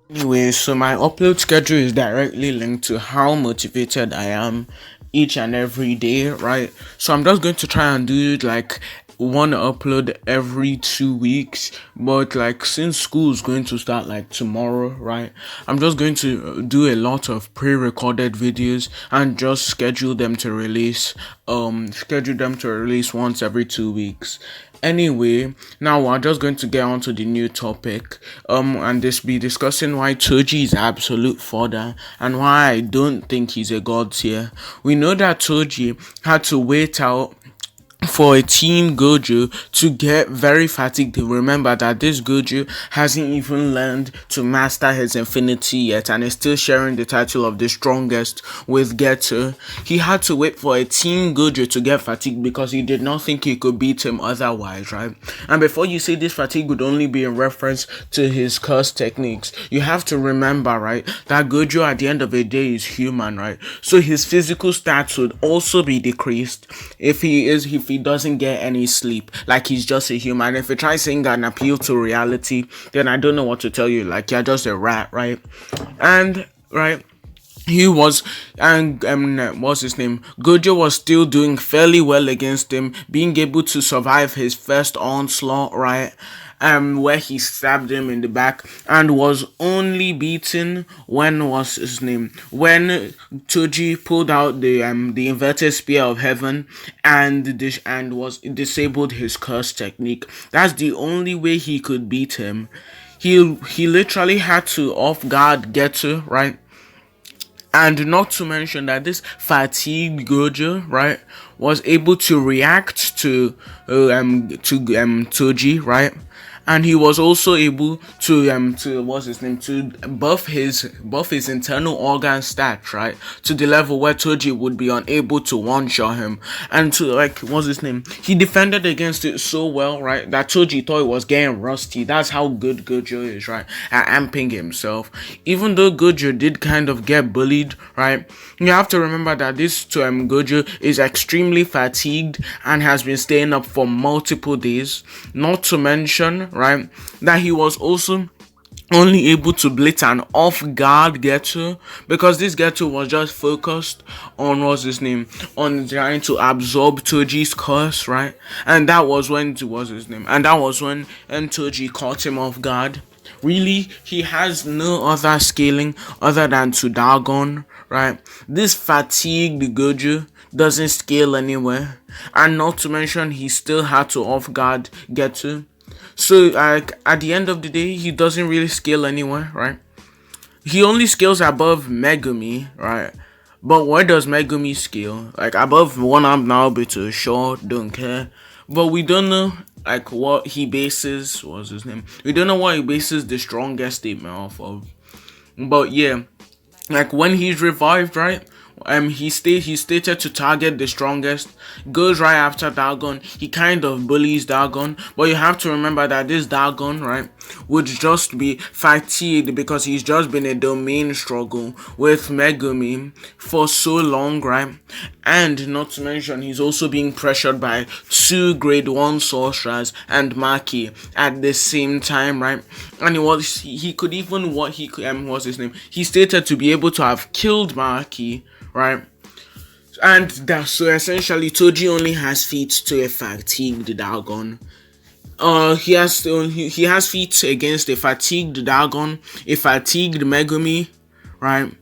Anyway, so my upload schedule is directly linked to how motivated I am each and every day, right? So I'm just going to try and do like one upload every 2 weeks, but like since school is going to start like tomorrow, right? I'm just going to do a lot of pre-recorded videos and just schedule them to release once every 2 weeks. Anyway, now we're just going to get on to the new topic, and this be discussing why Toji is absolute fodder and why I don't think he's a god tier. We know that Toji had to wait out for a teen Gojo to get very fatigued. Remember that this Gojo hasn't even learned to master his infinity yet and is still sharing the title of the strongest with Geto. He had to wait for a teen Gojo to get fatigued because he did not think he could beat him otherwise, right? And before you say this fatigue would only be in reference to his curse techniques, you have to remember, right, that Gojo at the end of the day is human, right? So his physical stats would also be decreased if he doesn't get any sleep, like he's just a human. If you try saying an appeal to reality, then I don't know what to tell you, like you're just a rat, right? And right, he was, and what's his name, Gojo was still doing fairly well against him, being able to survive his first onslaught, right, where he stabbed him in the back, and was only beaten when Toji pulled out the inverted spear of heaven and was disabled his curse technique. That's the only way he could beat him. He literally had to off guard Geto, right? And not to mention that this fatigued Gojo, right, was able to react to Toji, right, and he was also able to buff his internal organ stats, right, to the level where Toji would be unable to one shot him, and to he defended against it so well, right, that Toji thought it was getting rusty. That's how good Gojo is, right, at amping himself. Even though Gojo did kind of get bullied, right, you have to remember that this Gojo is extremely fatigued and has been staying up for multiple days. Not to mention, right, that he was also only able to blitz an off-guard Geto because this Geto was just focused on on trying to absorb Toji's curse, right? And that was when Toji caught him off guard. Really, he has no other scaling other than to Dagon, right? This fatigued Gojo doesn't scale anywhere, and not to mention he still had to off guard Geto. So at the end of the day, he doesn't really scale anywhere, right? He only scales above Megumi, right? But where does Megumi scale? Like above one arm Naruto, sure, don't care. But we don't know like what he bases we don't know what he bases the strongest statement off of. But yeah, like when he's revived, right? He stated to target the strongest, goes right after Dagon. He kind of bullies Dagon, but you have to remember that this Dagon, right, would just be fatigued because he's just been a domain struggle with Megumi for so long, right? And not to mention, he's also being pressured by two grade 1 sorcerers and Maki at the same time, right? And he stated to be able to have killed Maki, right? And that's so essentially Toji only has feet to a fatigued Dagon. He has feats against a fatigued Dagon, a fatigued Megumi, right?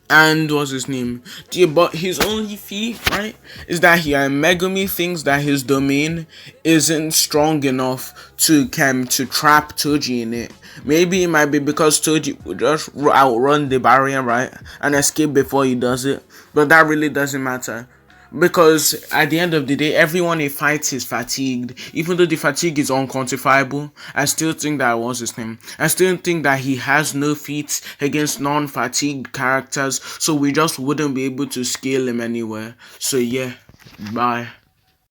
And but his only feat, right, is that Megumi thinks that his domain isn't strong enough to trap Toji in it. Maybe it might be because Toji would just outrun the barrier, right, and escape before he does it. But that really doesn't matter, because at the end of the day, everyone he fights is fatigued. Even though the fatigue is unquantifiable, I still think that he has no feats against non-fatigued characters, so we just wouldn't be able to scale him anywhere. So yeah, bye.